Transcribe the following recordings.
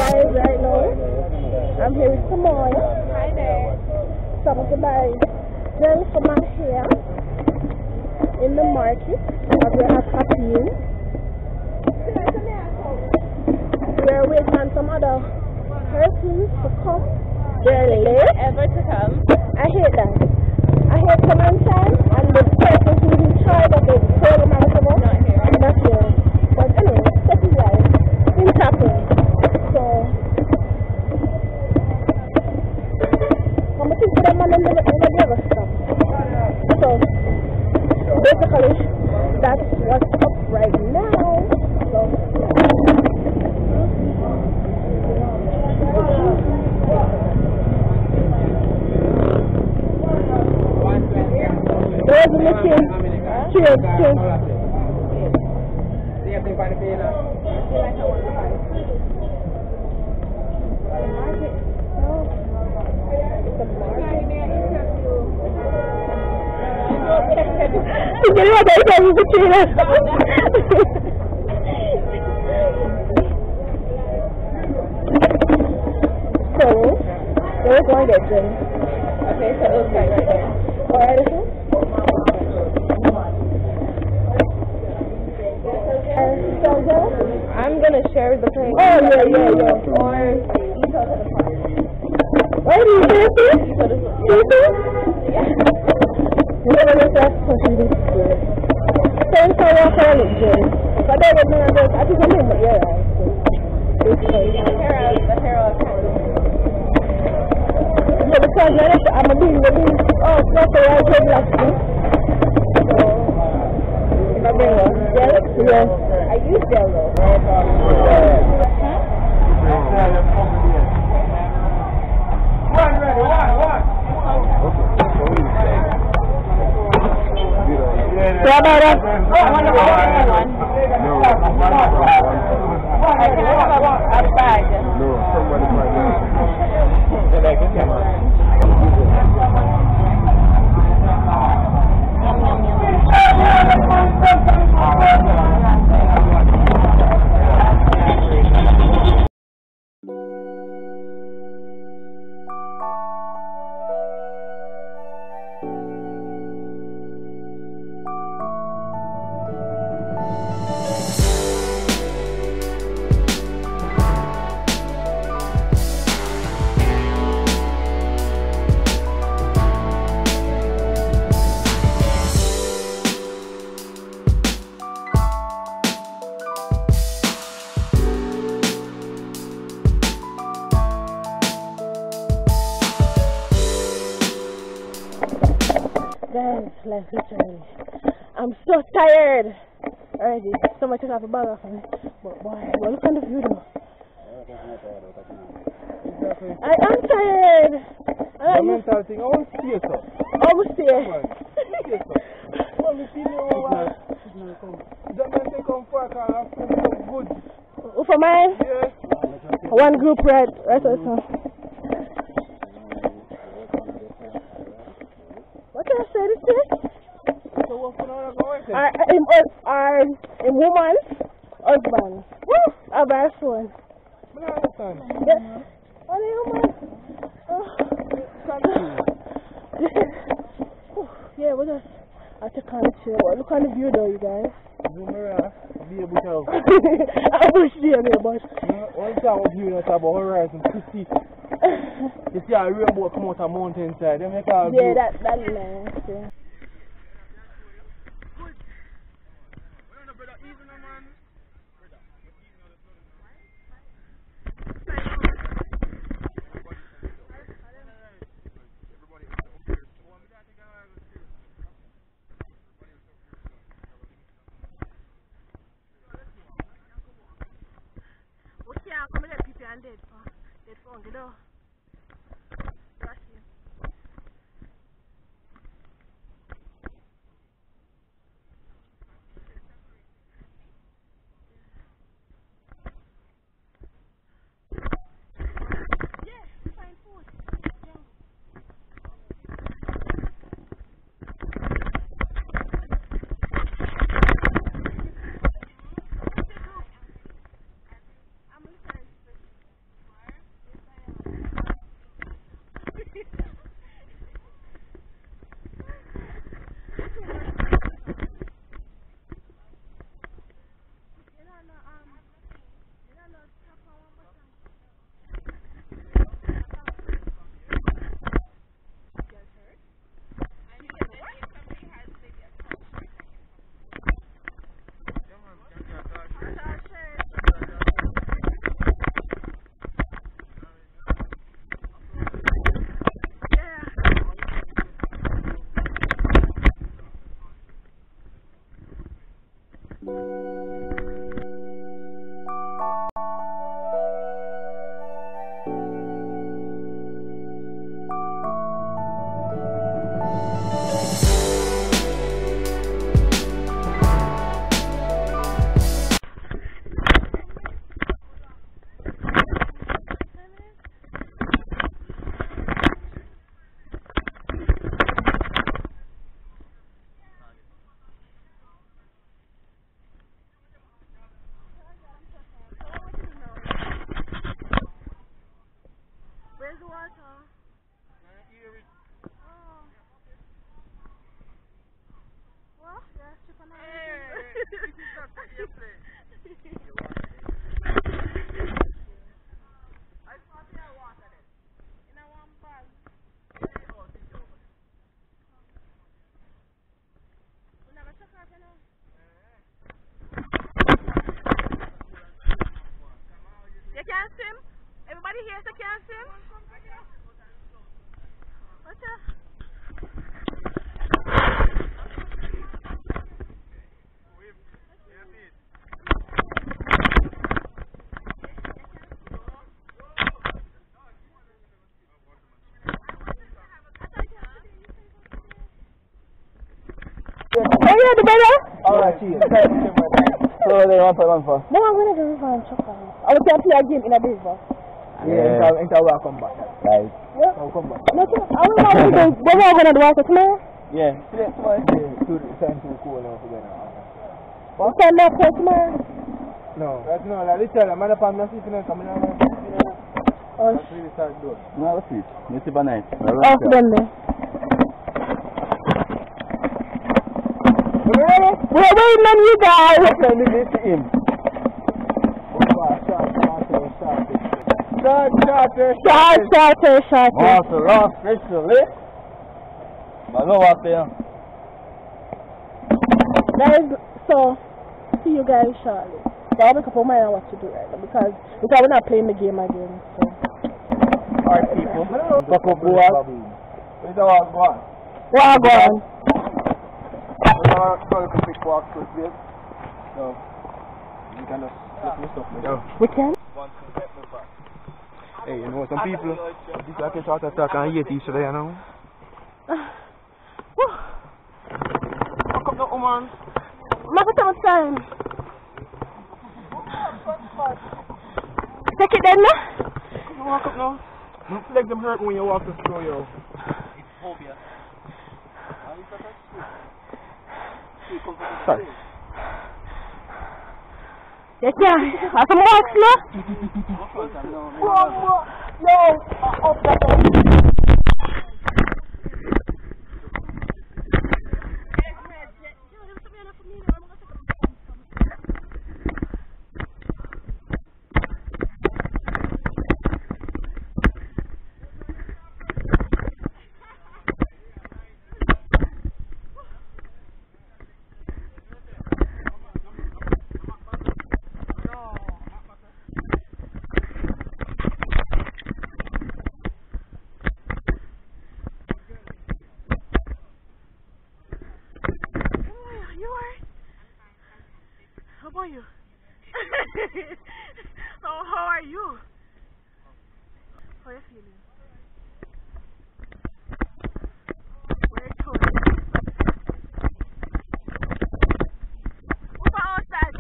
guys, right now I'm here with Samoy. Hi there. So I'm going to buy gel for my hair in the market. As we have Happy. We're waiting on some other persons to come. They're late. Ever to come. I hate that. I hate come on time and the person who's in charge of the program or whatever. Not here. Not here. But anyway, that is life. Things happen. So I'm going to think for them and then they never stop. So basically that's what's up right now. So there's a machine. Cheers, cheers. Jadi ada yang kecil. So, we're going to get gin. Okay, so it looks like right there. Alright. I'm gonna share the plate. Oh yeah. Or you go to the park. Why do you do this? You go to the Yeah. Never look at something this good. Thanks for your calling, Jay. But I don't know, I think I'm in the air. The hair of Yeah, because I'm a being oh, it's not the right way like this. So, if I bring one, yes? I use yellow. What about it? A bag. Guys, like literally, I'm so tired already. Someone took off a bag off me. But boy, well, look on the view though. I am tired. The mental thing, I want to see it, sir. Almost here. That man take on for a car, good. For mine? Yes. One group right also. What can I say this is? So what's going on? A woman's husband. Woo! A best one. I don't understand. Yes. Only woman. Yeah, we just I take on the chair. Look on the view though, you guys. I'll be able to. I wish you had a bunch. One time I was viewing a type of horizon 50. You see a rainbow come out of mountainside. They make a yeah, that's nice. Yeah. Where's the water? What? Yeah, chip on I thought you had water then. In a one bag. We never took out, you know. You can't swim? Everybody here so can't swim? What's that? Are you the better? Alright, cheers. So they want to run for? No, I'm going to go and check on it. I was going to play a game in a baseball. Yeah, until we'll come back. Right. Yeah. I'll come back. No, I don't know what we're going to do after tomorrow. Yeah, today, tomorrow. It's time to cool now for them. What time not play tomorrow? No, that's not like this. I'm not going to see if you're coming out. Oh, No, that's it. It's a banana. off them there. We're waiting on you guys. Let me get to him. Shot. Master lost especially. But no up there. Guys, so see you guys shortly. So I'll make up my mind on what to do right now because we're not playing the game again. So. Alright, people. Fuck up, boy. Where's the walk going? Walk on. We're going to pick walk to this. So, you can just let me stop me. We can? Hey, you know, some people, this like a short attack and hate each other, you know? Fuck up the woman. Make it out time. Take it then, no? Walk up now. Don't let them hurt when you walk the slow, yo. It's phobia. Sorry. You can. Have some marks, no? No. How are you? How are you? How are you feeling? Where are you going? What's outside?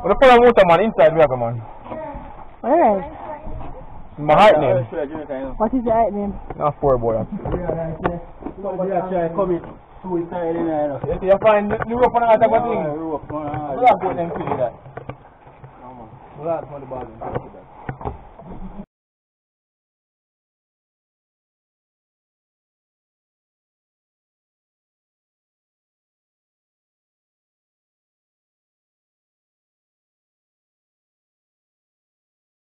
What the fuck I man inside me, man? Alright. My height name. What is your height name? Not 4 boy. Somebody actually coming suicide in there. Yes, you find the rope on the other thing. Rope on the other thing. We'll have them to do that. We'll have the ball.